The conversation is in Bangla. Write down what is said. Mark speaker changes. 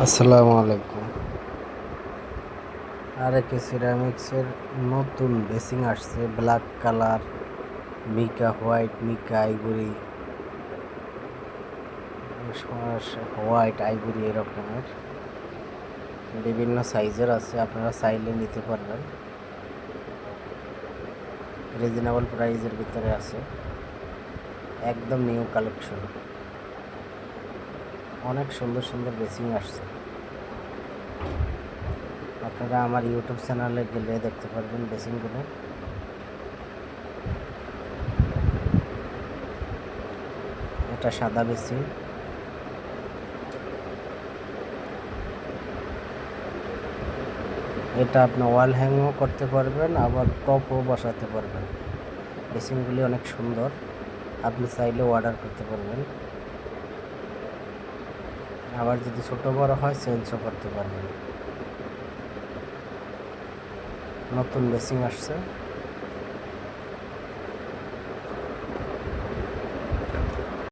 Speaker 1: আসসালামু আলাইকুম। আরেকে সিরামিক্সের নতুন বেসিং আসছে, ব্ল্যাক কালার, মিকা হোয়াইট, মিকা আইভরি, হোয়াইট আইভরি এরকমের বিভিন্ন সাইজের আছে। আপনারা চাইলে নিতে পারবেন, রিজনেবল প্রাইজের ভিতরে আছে, একদম নিউ কালেকশন। অনেক সুন্দর সুন্দর বেসিং আসছে। আপনারা আমার ইউটিউব চ্যানেলে গেলে দেখতে পারবেন বেসিংগুলো। এটা সাদা বেসিং, এটা আপনি ওয়াল হ্যাংও করতে পারবেন, আবার টপও বসাতে পারবেন। বেসিংগুলি অনেক সুন্দর, আপনি চাইলে অর্ডার করতে পারবেন। আবার যদি ছোট বড় হয় চেঞ্জও করতে পারবেন। নতুন বেসিং আসছে।